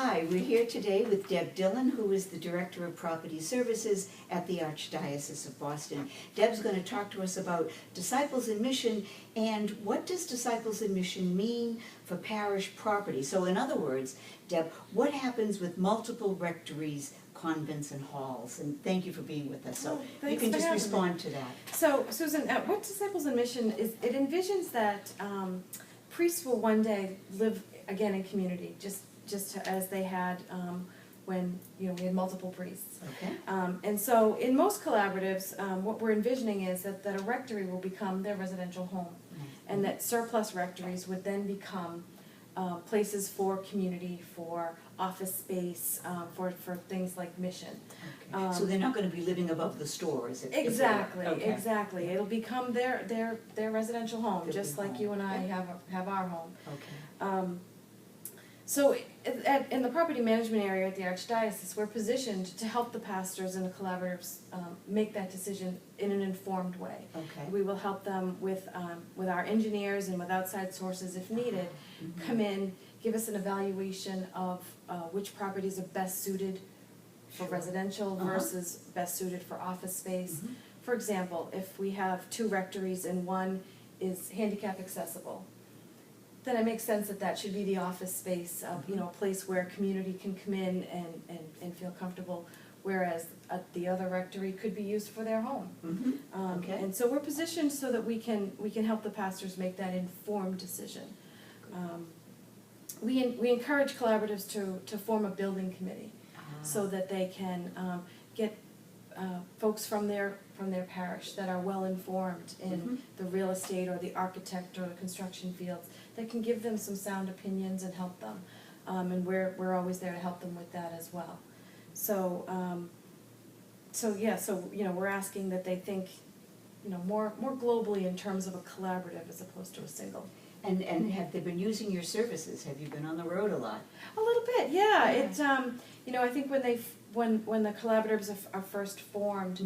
Hi, we're here today with Deb DIllon, who is the Director of Property Services at the Archdiocese of Boston. Deb's going to talk to us about Disciples in Mission and what does Disciples in Mission mean for parish property. So in other words, Deb, what happens with multiple rectories, convents, and halls? And thank you for being with us. So you can just respond to that. So, Susan, what Disciples in Mission is, it envisions that priests will one day live again in community, just as they had when we had multiple priests. Okay. And so in most collaboratives, what we're envisioning is that a rectory will become their residential home, and that surplus rectories would then become places for community, for office space, for things like mission. Okay. So they're not going to be living above the stores. Exactly, Okay. exactly. It'll become their residential home, just like you and I have our home. Okay. So in the property management area at the Archdiocese, we're positioned to help the pastors and the collaboratives make that decision in an informed way. Okay. We will help them with our engineers and with outside sources if needed, come in, give us an evaluation of which properties are best suited for residential versus best suited for office space. For example, if we have two rectories and one is handicap accessible, then it makes sense that should be the office space, a place where community can come in and feel comfortable, whereas the other rectory could be used for their home. Okay. And so we're positioned so that we can help the pastors make that informed decision. We encourage collaboratives to form a building committee so that they can get folks from their parish that are well informed in the real estate or the architect or the construction fields that can give them some sound opinions and help them, and we're always there to help them with that as well. So we're asking that they think more globally in terms of a collaborative as opposed to a single. And have they been using your services? Have you been on the road a lot? A little bit, yeah. It I think when the collaboratives are first formed,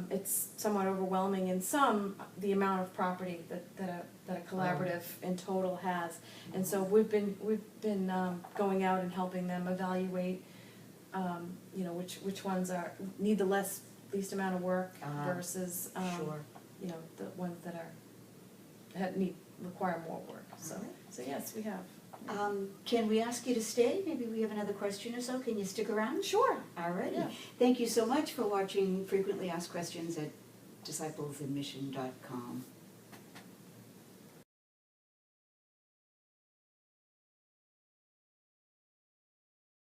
it's somewhat overwhelming. In some, the amount of property that a collaborative in total has, and so we've been going out and helping them evaluate, which ones need the least amount of work versus the ones that require more work. So yes, we have. Can we ask you to stay? Maybe we have another question or so. Can you stick around? Sure. All right. Yeah. Thank you so much for watching Frequently Asked Questions at disciplesinmission.com.